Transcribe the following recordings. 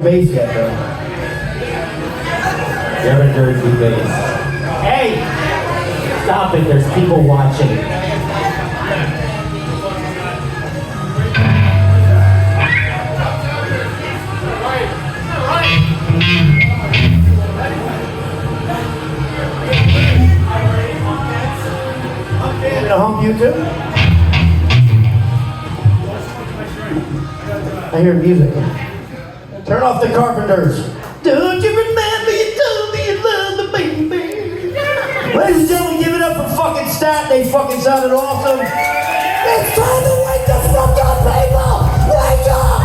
bass yet, though. You haven't heard new bass. Hey! Stop it, there's people watching. To hump you too? I hear music. Turn off the Carpenters. Don't you remember you told me you loved me, baby? Ladies and gentlemen, give it up for fucking Stat. They fucking sounded awesome. It's time to wake the fuck up, people! Wake up!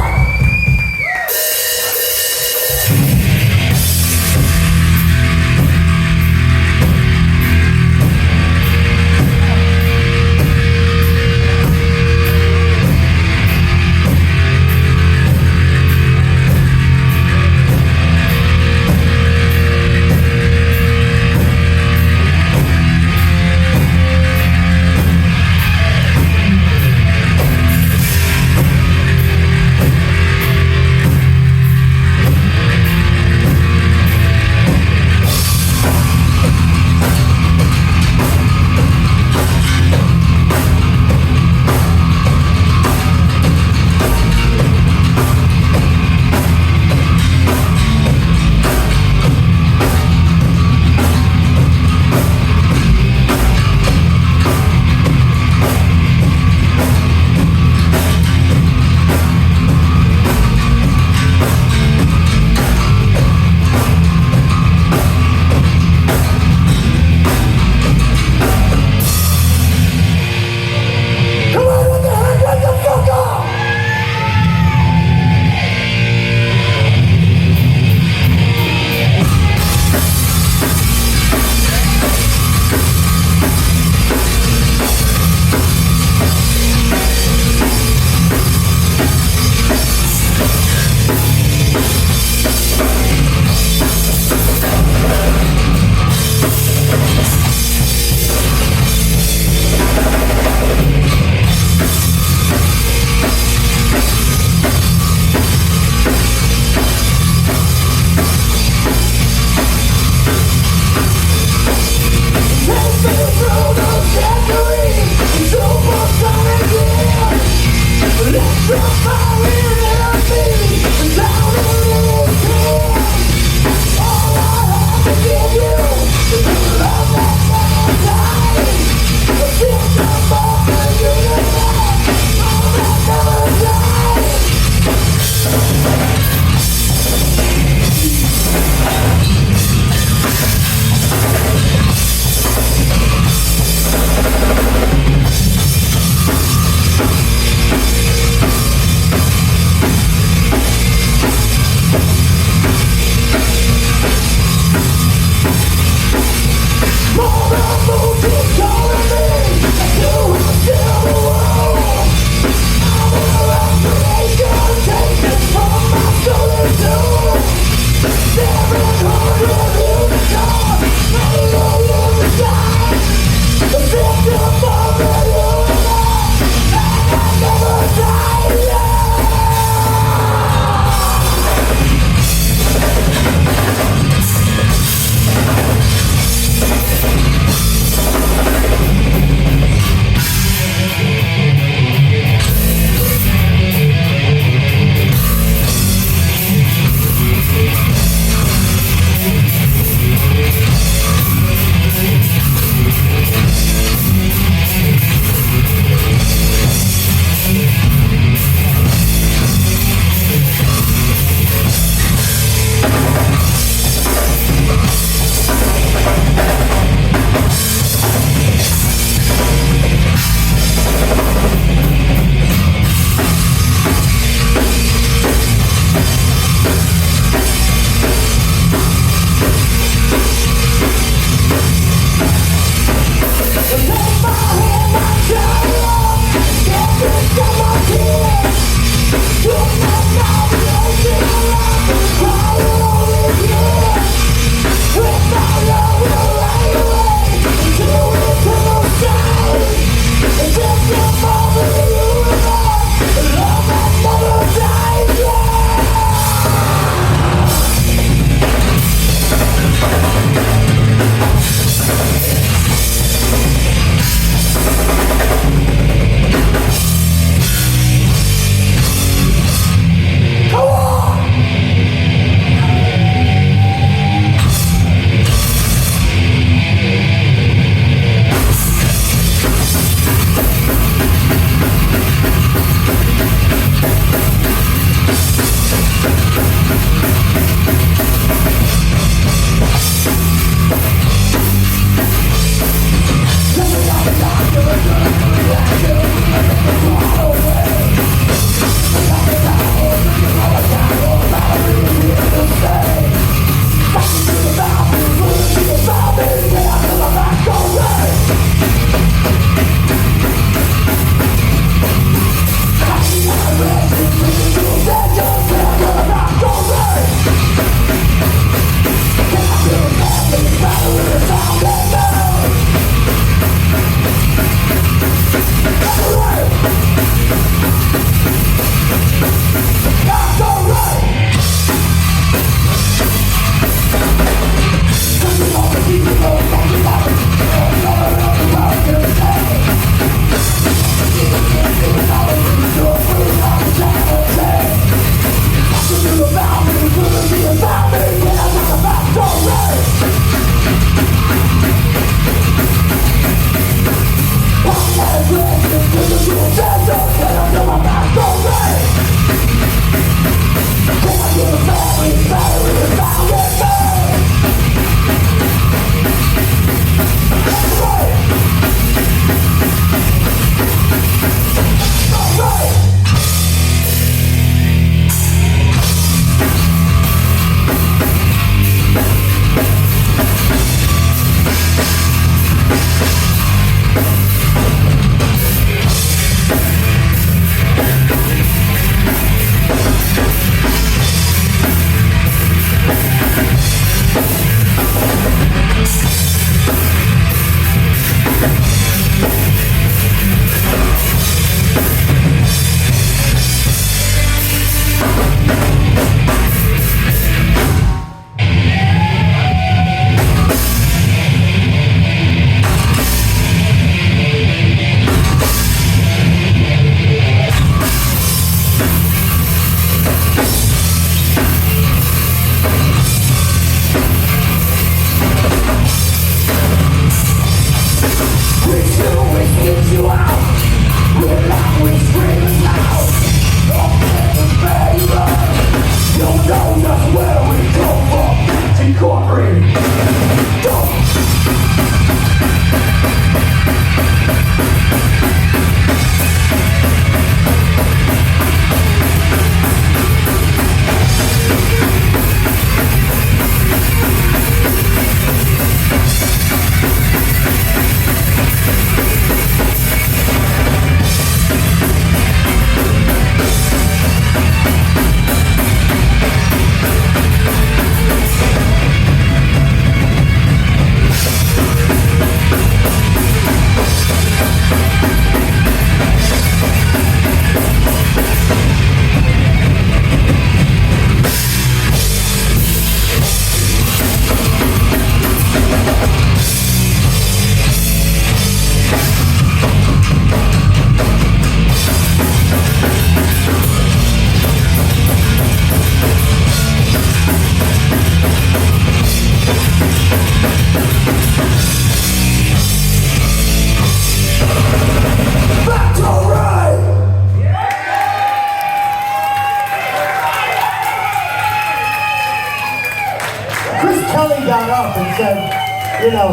tell he got up and said, you know,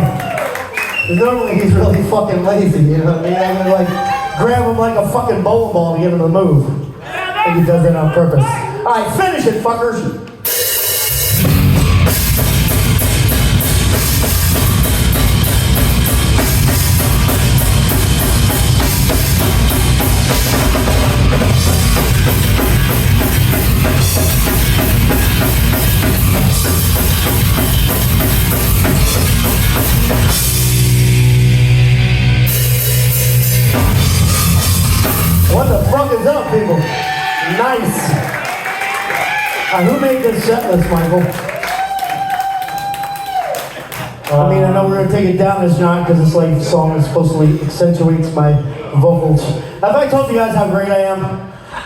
'cause normally he's really fucking lazy, you know what I mean? I'm gonna like grab him like a fucking bowling ball and get him to move. I think he does that on purpose. Alright, finish it, fuckers. What the fuck is up, people? Nice. Who made this set list, Michael? I mean, I know we're gonna take it down this night because this like song is supposedly accentuates my vocals. Have I told you guys how great I am?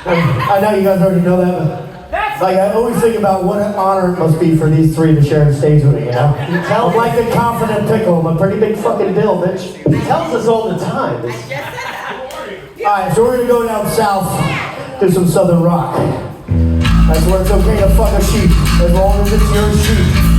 I know you guys already know that, but like I always think about what an honor it must be for these three to share the stage with me. You know, I'm like the confident pickle. I'm a pretty big fucking deal, bitch. He tells us all the time. Alright, so we're gonna go down south, do some southern rock. That's where it's okay to fuck a sheep, as long as it's your sheep.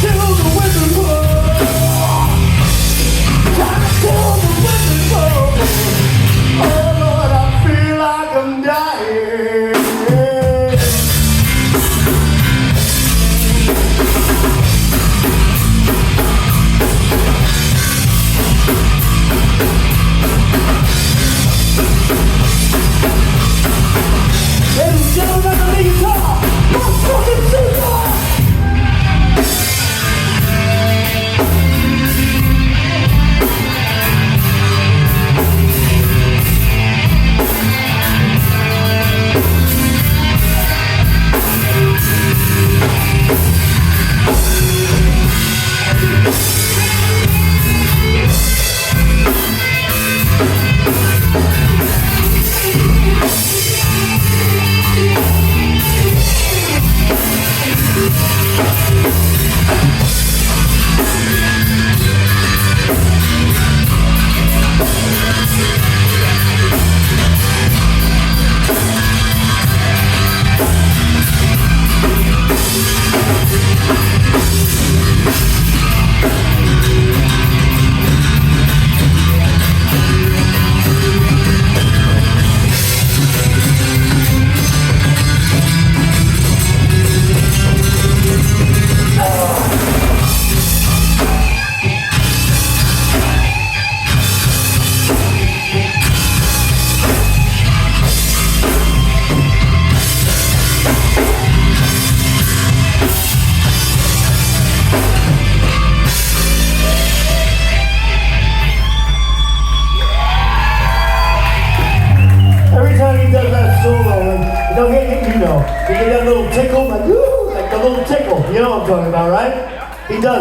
To the winter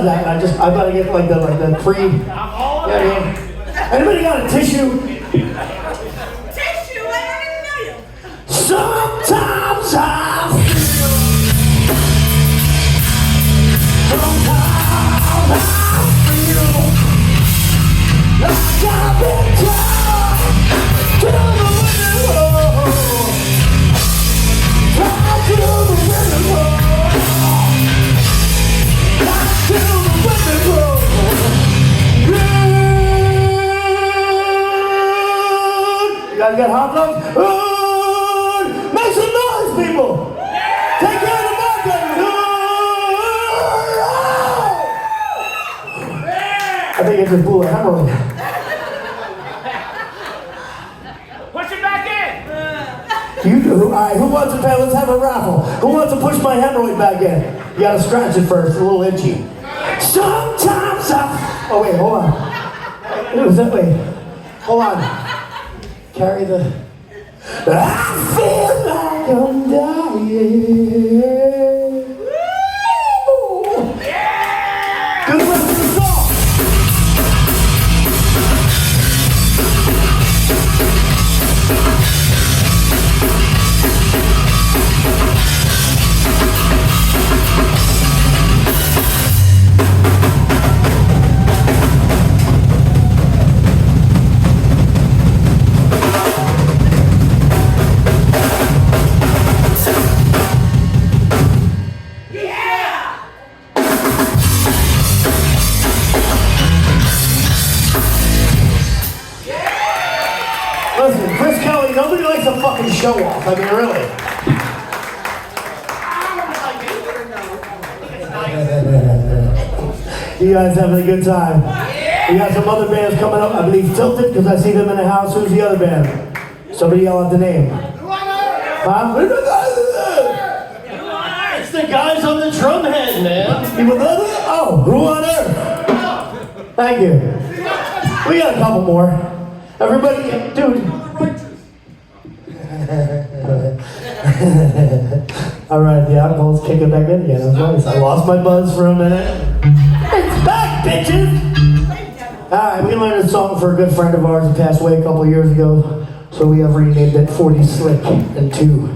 does that. I gotta get like the pre. I'm all Yeah, about yeah. Anybody got a tissue? Tissue? I don't even know you. Sometimes I feel. Sometimes I feel like I've been tied to the window. Tied to the window. Tied to the window. You guys got hot dogs? Make some noise, people! Take care of the market! I think it's a bull hemorrhoid. Push it back in! You do. Alright, who wants to pay? Let's have a raffle. Who wants to push my hemorrhoid back in? You gotta scratch it first, a little itchy. Sometimes oh wait, hold on. It was that way. Hold on. Carry the. I feel like I'm dying. Yeah! Good rest of the song. Listen, Chris Kelly, nobody likes a fucking show off. I mean, really. You guys having a good time? We got some other bands coming up. I believe Tilted, because I see them in the house. Who's the other band? Somebody yell out the name. Huh? It's the guys on the drum head, man. Oh, who on earth? Thank you. We got a couple more. Everybody, dude. All right, the alcohol's kicking back in again. That's nice. I lost my buzz for a minute. It's back, bitches! All right, we learned a song for a good friend of ours who passed away a couple years ago, so we have renamed it 40 Slick and 2.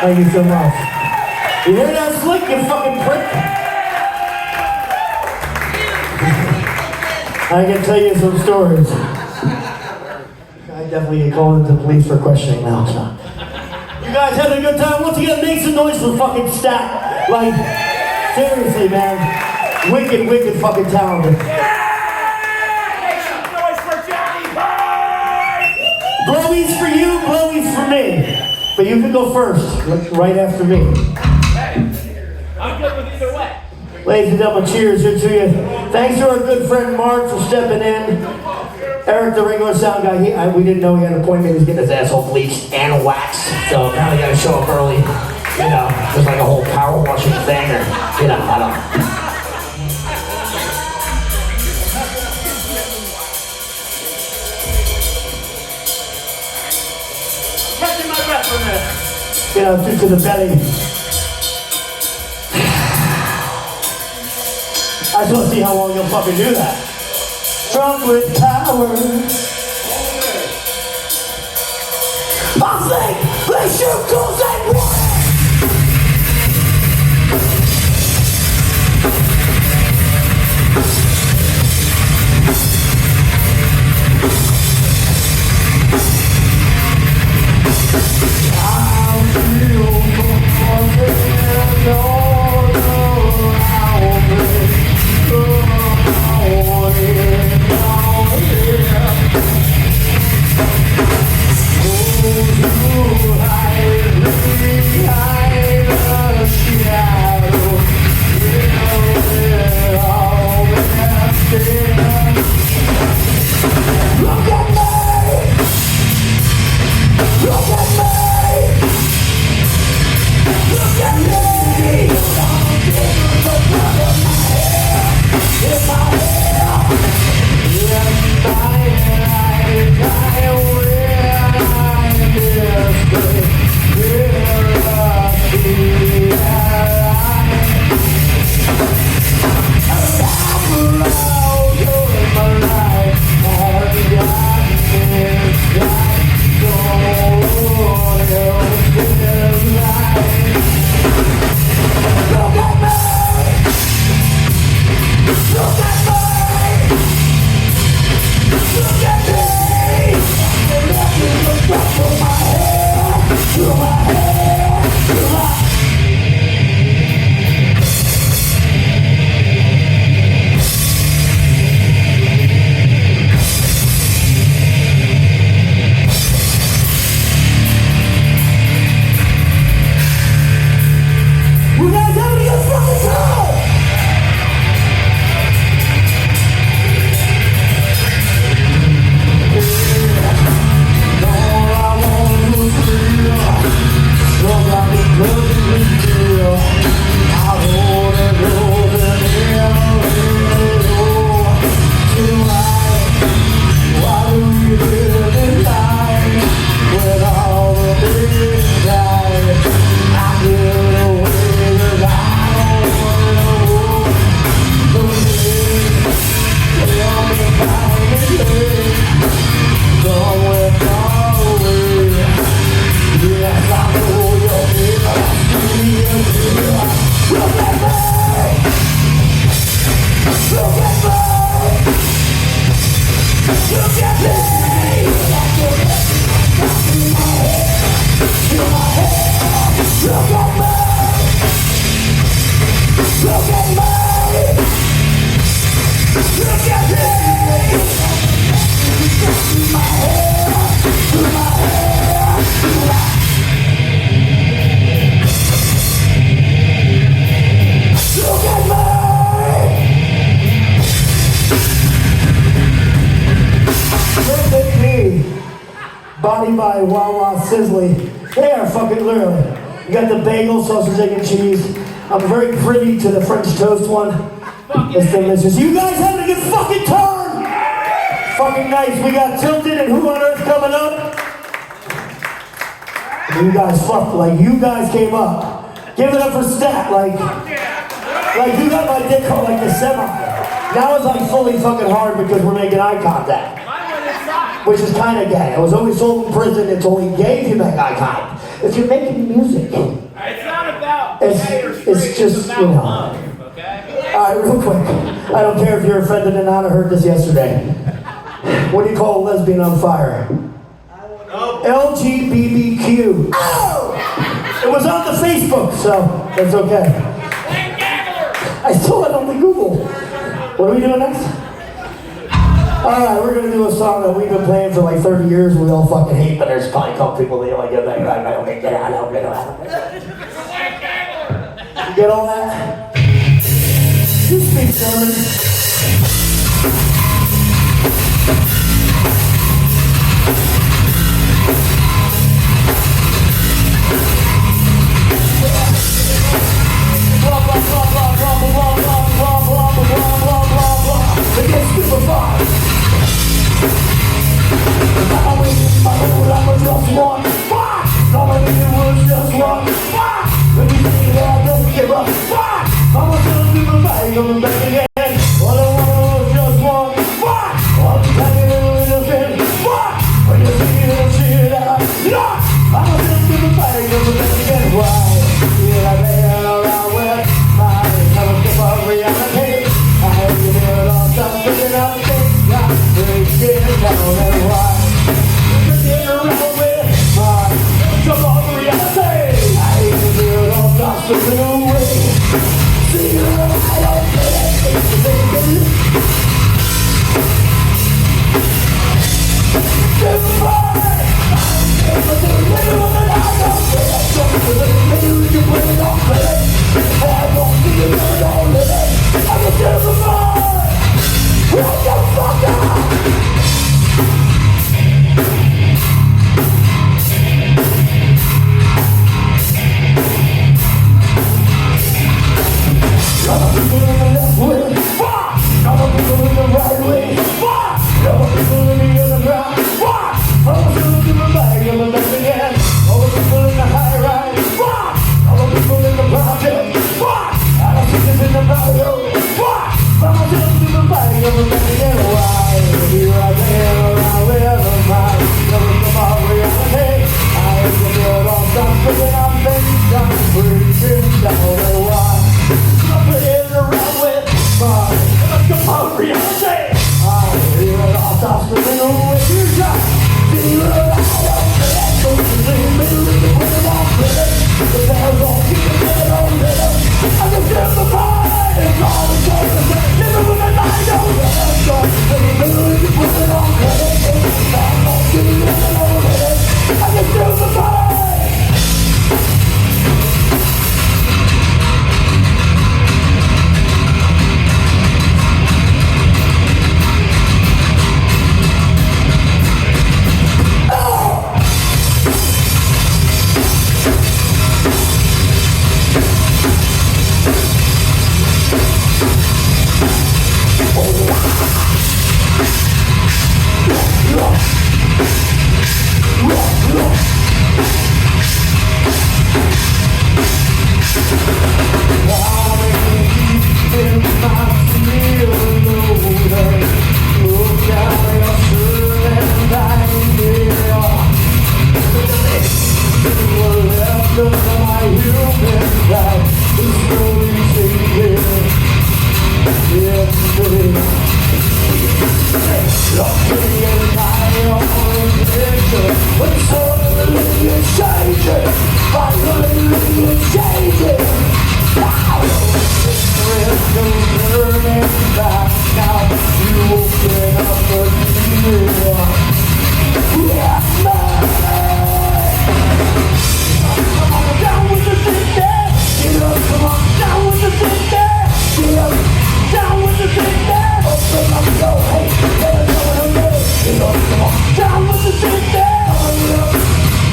Thank you so much. You hear that slick, you fucking prick? I can tell you some stories. I definitely get called into the police for questioning now, so. You guys having a good time? Once again, make some noise for fucking Stat. Like, seriously, man. Wicked, wicked fucking talented. Make some noise for Johhny! Blowies for you, blowies for me. But you can go first, right after me. Hey, I'm good with either way. Ladies and gentlemen, cheers here to you. Thanks to our good friend Mark for stepping in. Eric, the regular sound guy, we didn't know he had an appointment. He was getting his asshole bleached and waxed. So now he got to show up early. You know, just like a whole power washing thing or, you know, I don't know. Catching my breath for a minute. You know, due to the belly. I just want to see how long you'll fucking do that. Drunk with power. I think they should cause they want it. I feel Body by Wawa Sizzly. They are fucking literally. You got the bagel, sausage, egg, and cheese. I'm very privy to the French toast one. It's delicious. You guys having a good fucking time? Fucking nice. We got Tilted and Who on Earth coming up. You guys fucked like you guys came up. Give it up for Stat, like you got my dick hard like the semi. Now it's like fully fucking hard because we're making eye contact. Which is kind of gay. I was always told in prison it's only gay if you make eye contact. If you're making music, It's not about It's- gay or straight, it's just, about you know. love, okay? alright, real quick. I don't care if you're offended or not, I heard this yesterday. What do you call a lesbian on fire? LGBTQ. Oh! It was on the Facebook, so that's okay. I saw it on the Google. What are we doing next? Alright, we're gonna do a song that we've been playing for like 30 years. We all fucking hate, but there's probably a couple people that like it. You get all that? You speak German. They get stupefied. Just one. Fuck! Nobody was just one. Fuck! When you say that, don't give a fuck. I'm gonna do the bag, I'm back again. All I want was just one. Fuck! All the time you do is just fuck. When you see it out, look. I'm gonna do the bag, I'm back again. Why? Here I lay around with my never give up reality. I have to do it all, stop picking up things. I'm breaking down and why? Around with my come on reality. I ain't gonna do it all, stop slipping away. See you around, I don't get it. Goodbye. I'm gonna do it when I don't get it. Maybe we can put it on credit. I don't see it, I don't let it. I'm gonna do it goodbye. What the fuck up? Other people in the left way, fuck! Other people in the right way, fuck! Other people in the underground, fuck! Other people in the bag, in the back again. Other people in the high rise, fuck! Other people in the project, fuck! I don't think it's in the barrio, fuck! Other people in the bag, in the back again. Why? Here I am around with a mind. Never come out reality. I ain't gonna do it all, stop picking up things. I'm breaking down and why? Around with my come on reality. I hear it all, stop spinning away. You just feel it out of it. Don't you see me with the put it on credit. The bells all keep it on rhythm. I can feel the fire. It's all the same. Living with the night on the head. Don't you see me with the put it on credit. The bells all keep it on rhythm. I can feel the fire.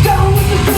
Down with the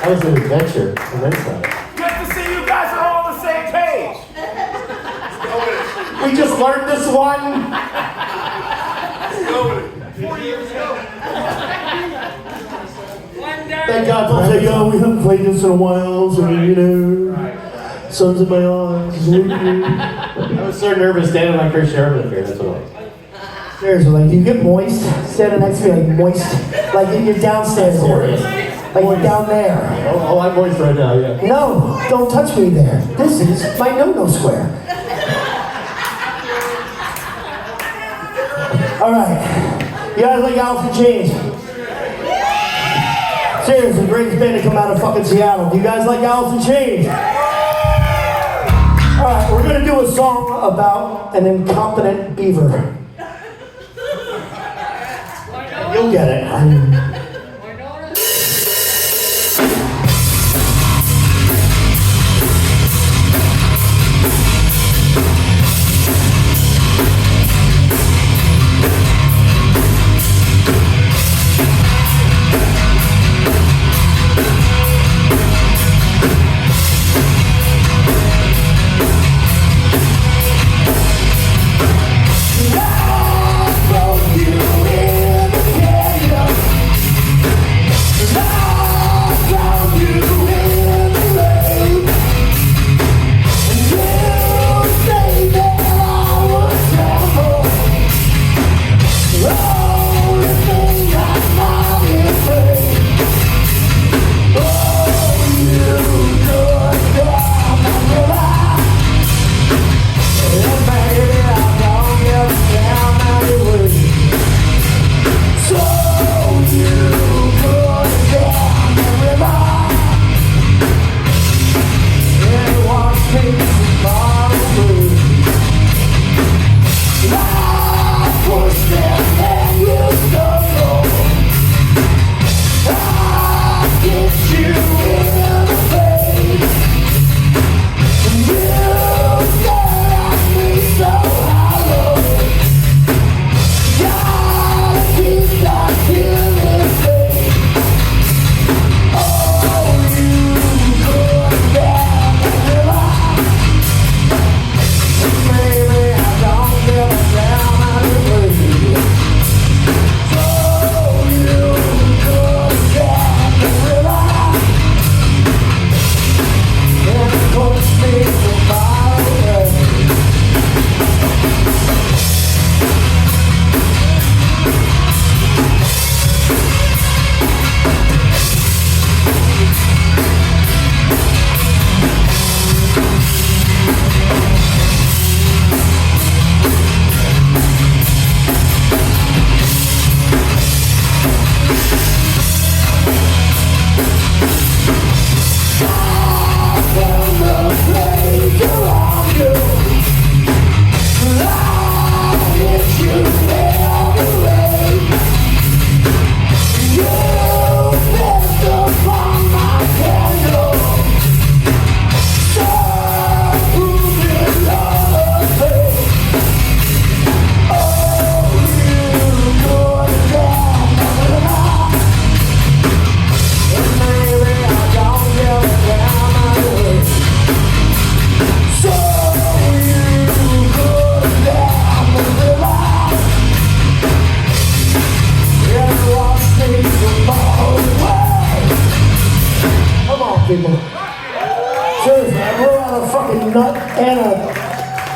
That was an adventure from inside. Good to see you guys are all on the same page. We just learned this one. 4 years ago. Thank God. I say, yo, we haven't played this in a while, so you know, sun's in my eyes. I was so nervous standing like Chris Sherman up here. That's what I was. Seriously, like, do you get moist? Standing next to me, like, moist? Like, you're downstairs. Serious. Like, you're down there. Oh, I'm moist right now, yeah. No, don't touch me there. This is my no-no square. All right. You guys like Alice in Chains? Seriously, greatest band to come out of fucking Seattle. Do you guys like Alice in Chains? All right, we're gonna do a song about an incompetent beaver. You'll get it.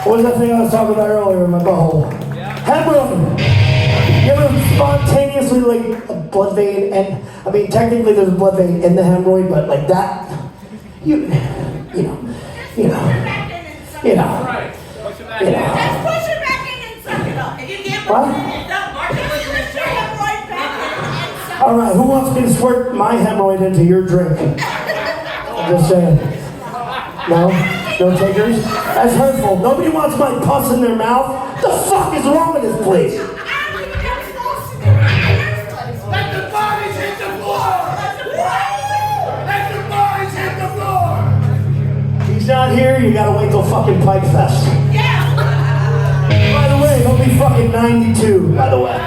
What was that thing I was talking about earlier in my butthole? Hemorrhoid. You ever spontaneously like a blood vein, and I mean technically there's a blood vein in the hemorrhoid, but like that, you know. Just push it back in and suck it up. If you can't push it up, Mark, just push your hemorrhoid back in and suck it up. All right, who wants me to squirt my hemorrhoid into your drink? I'm just saying. No? No takers? That's hurtful. Nobody wants my pus in their mouth. The fuck is wrong with this place? Let the bodies hit the floor! Let the bodies hit the floor! He's not here, you gotta wait till fucking Pipe Fest. Yeah. By the way, he'll be fucking 92, by the way.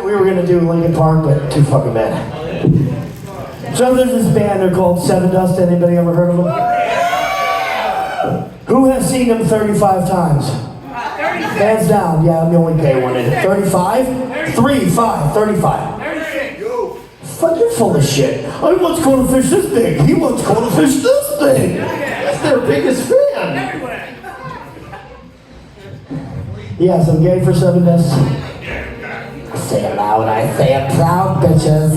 We were gonna do Linkin Park, but too fucking bad. So there's this band, they're called Seven Dust. Anybody ever heard of them? Who has seen them 35 times? Hands down. Yeah, I'm the only gay one in it. 35? 35. Fuck, you're full of shit. I once caught a fish this big. He once caught a fish this big. That's their biggest fan. Yes, I'm gay for Seven Dust. Say it loud, I say it proud, bitches.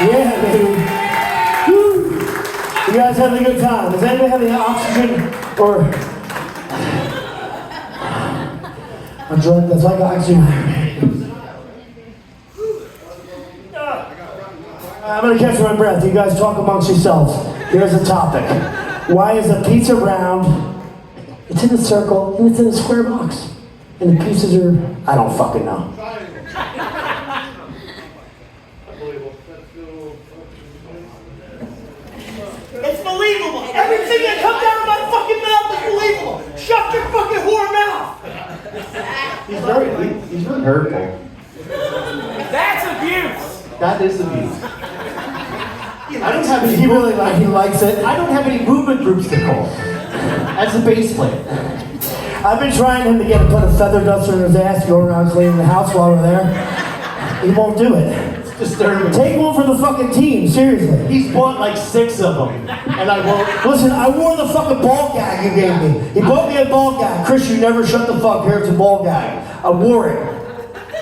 Yeah, baby. Woo. You guys having a good time? Does anybody have any oxygen or a drug that's like oxygen? I'm gonna catch my breath. You guys talk amongst yourselves. Here's the topic. Why is a pizza round? It's in a circle and it's in a square box. And the pieces are, I don't fucking know. It's believable. Everything that comes out of my fucking mouth is believable. Shut your fucking whore mouth. He's really hurtful. That's abuse. That is abuse. I don't have any. He really he likes it. I don't have any movement groups to call. As a bass player. I've been trying him to get to put a feather duster in his ass going around cleaning the house while we're there. He won't do it. It's disturbing. Take one for the fucking team, seriously. He's bought like 6 of them, and I won't. Listen, I wore the fucking ball gag you gave me. He bought me a ball gag. Chris, you never shut the fuck. Here's a ball gag. I wore it.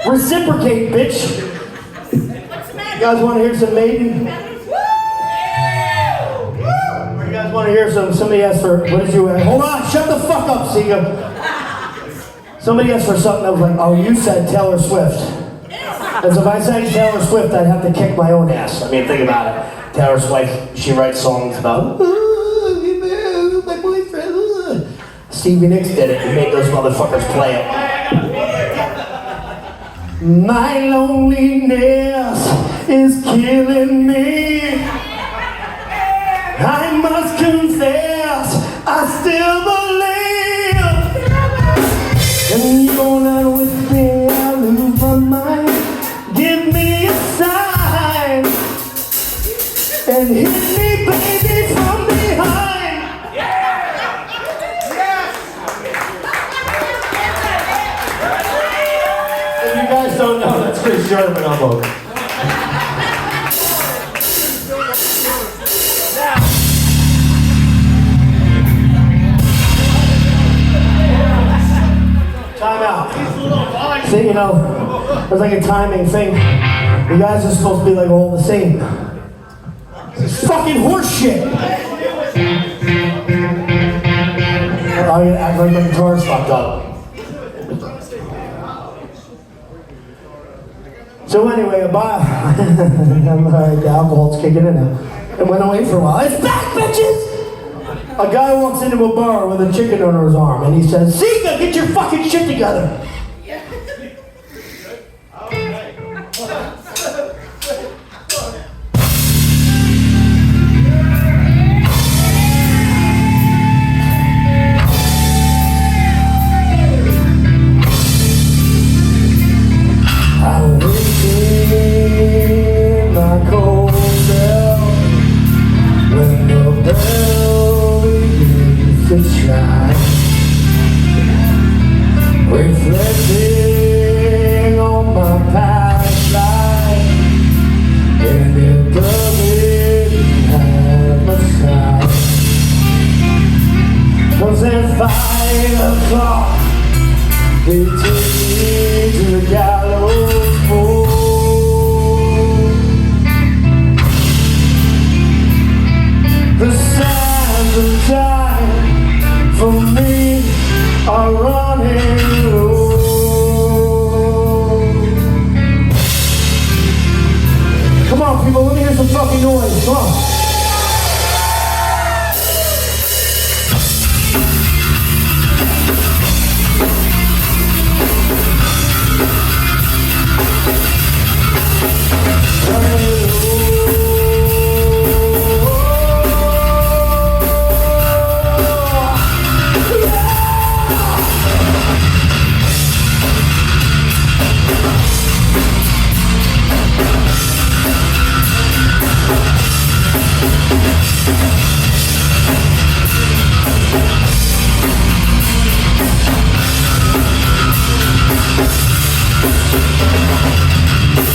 Reciprocate, bitch. You guys want to hear some Maiden? You guys want to hear somebody asked for, what did you, hold on, shut the fuck up, Sega. Somebody asked for something that was like, oh, you said Taylor Swift. As if I said Taylor Swift, I'd have to kick my own ass. I mean, think about it. Taylor Swift, she writes songs about, my boyfriend. Stevie Nicks did it and made those motherfuckers play it. My loneliness is killing me. I must confess, I still believe. And you're not with me, I lose my mind. Give me a sign and hit me, baby, from behind. If you guys don't know, that's Chris Sherman on vocals. Time out. See, you know, there's like a timing thing. You guys are supposed to be like all the same. It's fucking horseshit. I'm gonna act like my guitar's fucked up. So anyway, the alcohol's kicking in now. It went away for a while. It's back, bitches! A guy walks into a bar with a chicken under his arm and he says, Zika, get your fucking shit together! I'm waiting in my cold cell when the bell begins to chime, reflecting on my past life, and it doesn't have much time. 'Cause at 5 o'clock they take me to the gallows pole. The sands of time for me are running low. Come on, people, let me hear some fucking noise. Come on.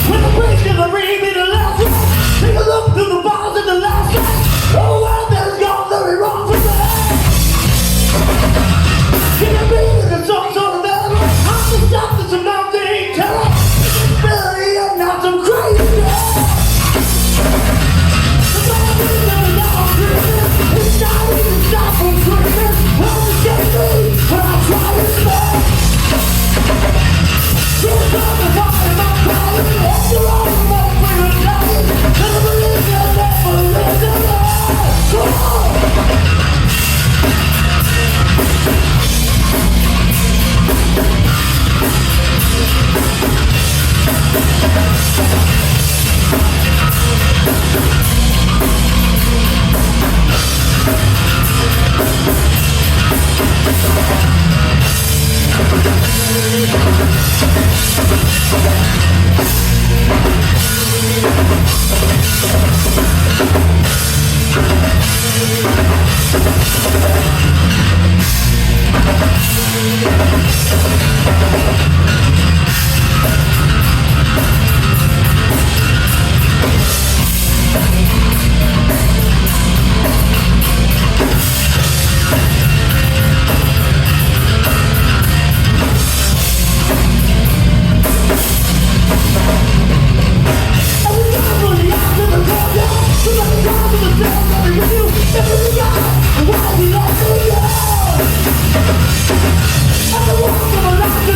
When the bridge to the ring be the last one, take a look through the bars in the last track. Oh, well, there's gone very wrong for that. Can it be that it's some sort of battle? I'm the stuff that's a mountain terror. Really, I'm not some crazy girl. The man is never down dreaming. It's not even stop from screaming. I'm the safety, but I try to spare. It's on the fire, my calling. After all the more we were dying, never believe you'll never live to life. Come on! Why we love you?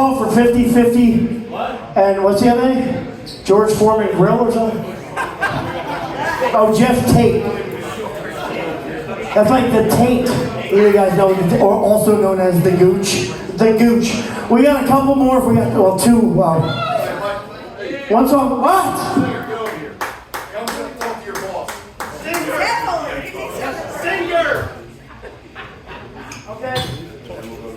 call for 50-50? What? And what's the other name? George Foreman Grill or something? Oh, Jeff Tate. That's like the taint. You guys know, or also known as the gooch. The gooch. We got a couple more if we got, well, two. One song, what? Singer! Okay?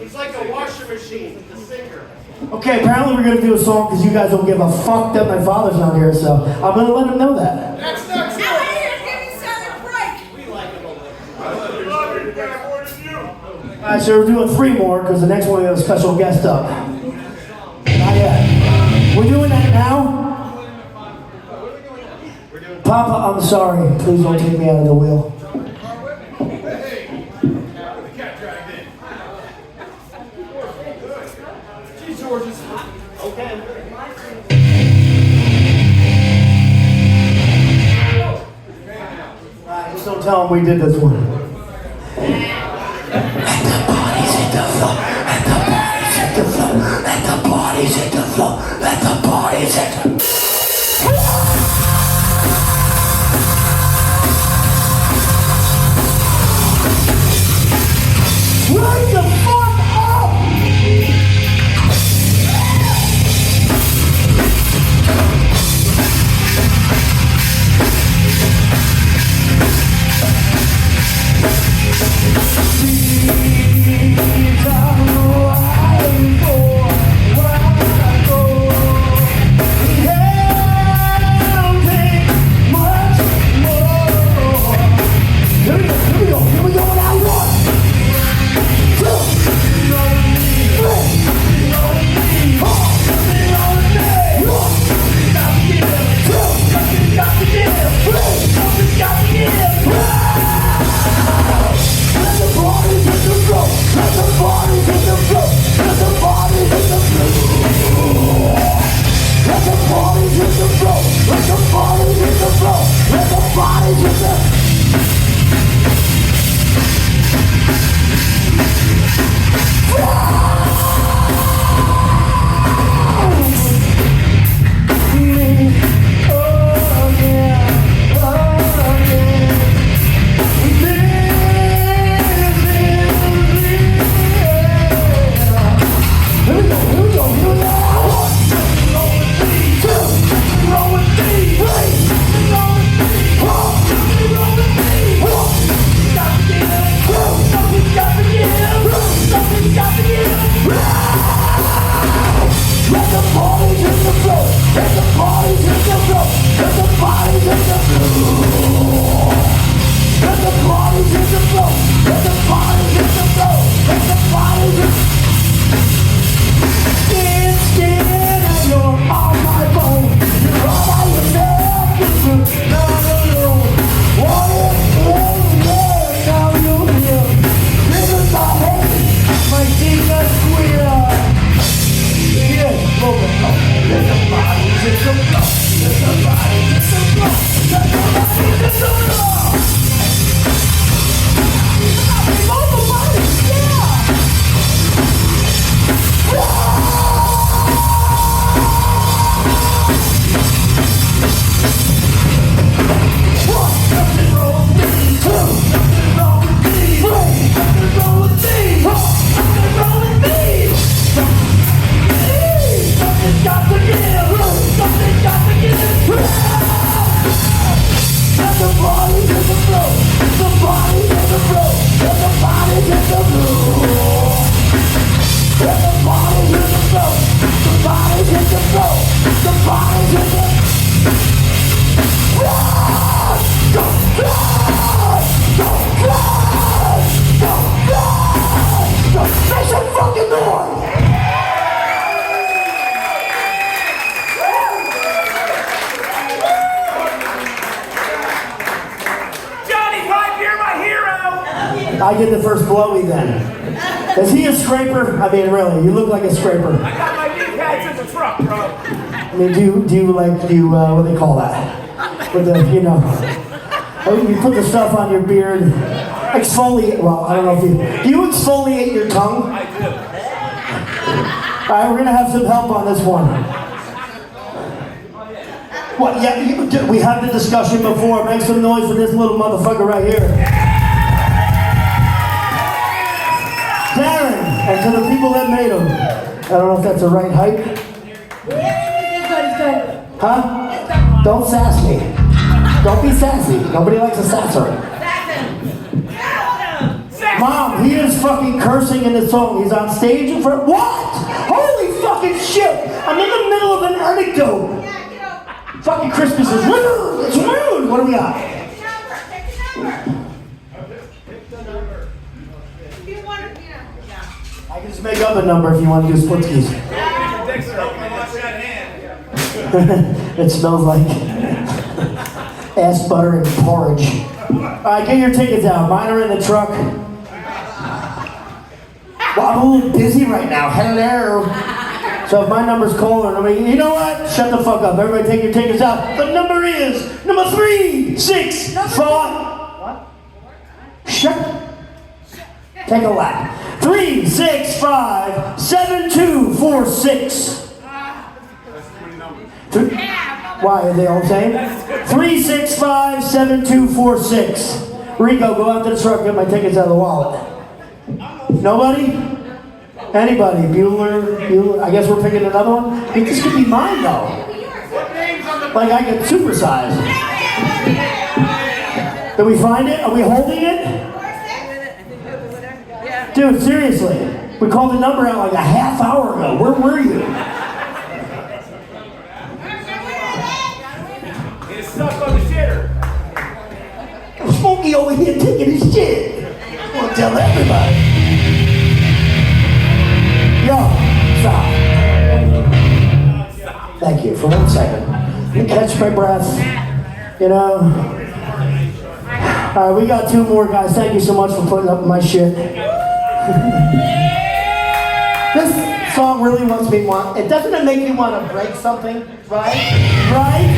He's like a washing machine, the singer. Okay, apparently we're gonna do a song because you guys don't give a fuck that my father's not here, so I'm gonna let him know that. That's not true. How many years give you son a break? We like him a little. I love you, got more than you. Alright, so we're doing three more because the next one we have a special guest up. Not yet. We're doing that now? Papa, I'm sorry. Please don't take me out of the wheel. Hey, the cat dragged in. Geez, Georges. Okay. Alright, just don't tell him we did this one. Let the bodies hit the floor. Let the bodies hit the floor. Let the bodies hit the floor. Let the bodies hit the Wake the fuck up! I get the first blowy then. Is he a scraper? I mean, really, you look like a scraper. I got my knee pads in the truck, bro. I mean, do you what do they call that? With the, oh, you put the stuff on your beard, exfoliate, well, I don't know if do you exfoliate your tongue? I do. right, we're gonna have some help on this one. What? Yeah, we had the discussion before. Make some noise for this little motherfucker right here. Darren, and to the people that made him. I don't know if that's the right height. Huh? Don't sass me. Don't be sassy. Nobody likes a sasser. Mom, he is fucking cursing in the song. He's on stage in front. What? Holy fucking shit! I'm in the middle of an anecdote. Fucking Christmas is rude. It's rude. What do we got? I can just make up a number if you want to do split skis. It smells like ass butter and porridge. Alright, get your tickets out. Mine are in the truck. Well, I'm a little busy right now. Hello. So if my number's calling, I mean, you know what? Shut the fuck up. Everybody take your tickets out. The number is number 365. What? Shut. Take a lap. 365-7246. Why, are they all the same? 365-7246. Rico, go out to the truck, get my tickets out of the wallet. Nobody? Anybody? Bueller? I guess we're picking another one? Hey, this could be mine, though. Like, I get supersized. Did we find it? Are we holding it? Dude, seriously. We called the number out like a half hour ago. Where were you? It's stuck on the shitter. Smokey over here taking his shit. I'm gonna tell everybody. Yo, stop. Thank you for 1 second. Let me catch my breath. You know. All right, we got 2 more guys. Thank you so much for putting up with my shit. This song really wants me want. It doesn't it make me want to break something, right? Right?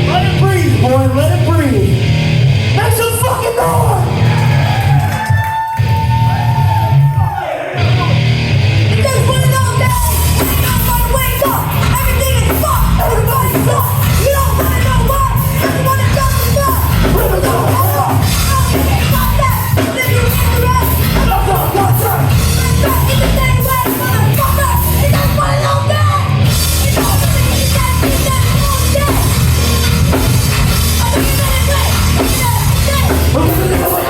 Let it breathe, boy. Let it breathe. Make some fucking noise. Just put it on down. Everybody wake up. Everything is fucked. Everybody sucks. You don't wanna know why. Just wanna jump the fuck. Rip it on. We're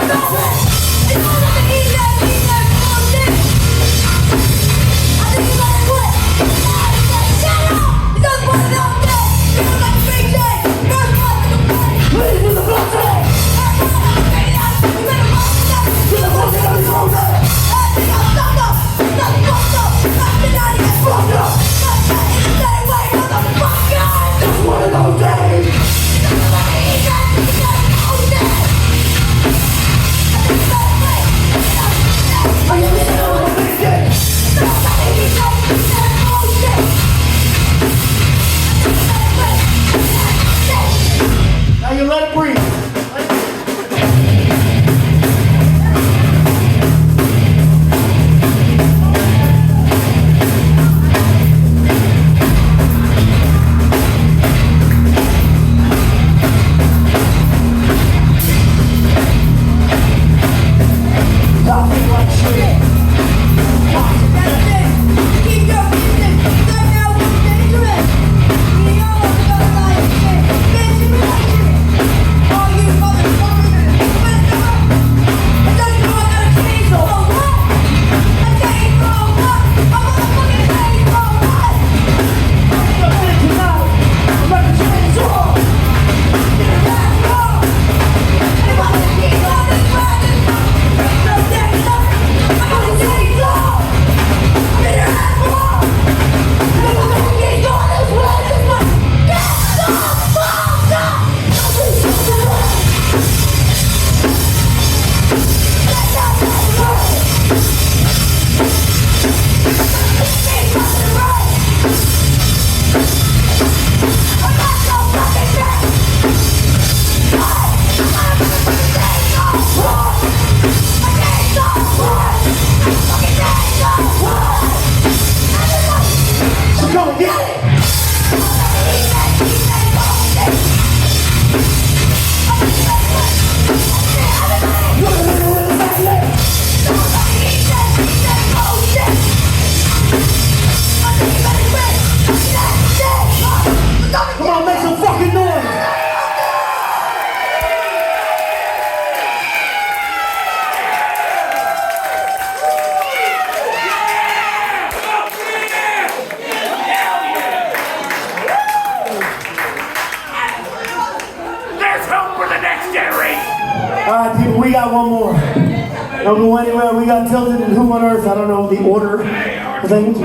Don't go anywhere. We got tilted in Who on Earth. I don't know the order of things.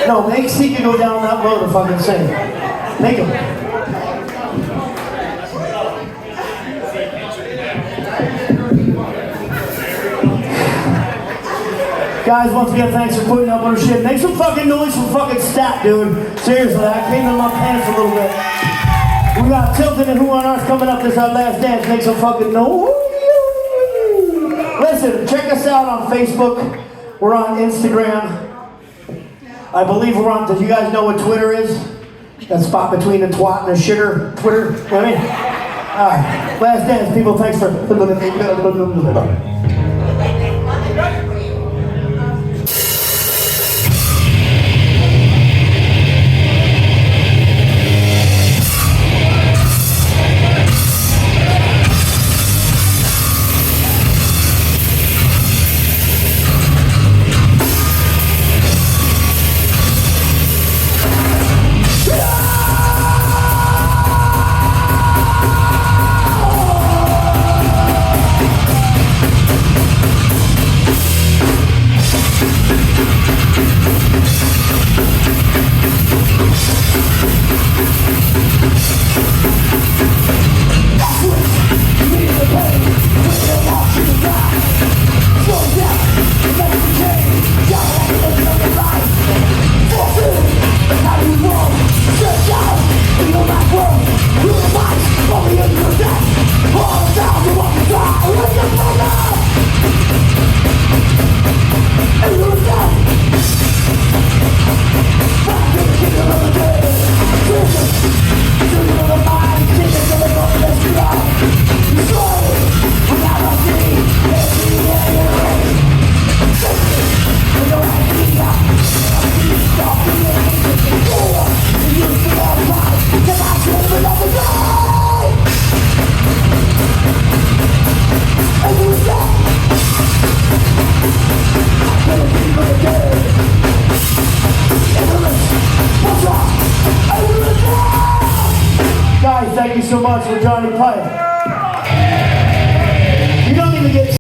No, make Seeker go down that road if I can sing. Make him. Guys, once again, thanks for putting up our shit. Make some fucking noise for fucking Stat, dude. Seriously, I came in my pants a little bit. We got Tilted and Who on Earth coming up. This is our last dance. Make some fucking noise. Listen, check us out on Facebook. We're on Instagram. I believe we're on, do you guys know what Twitter is? That spot between the twat and the shitter, Twitter, you know what I mean? Alright, last dance, people, thanks for... Guys, thank you so much for Johhny Pipe. You don't even get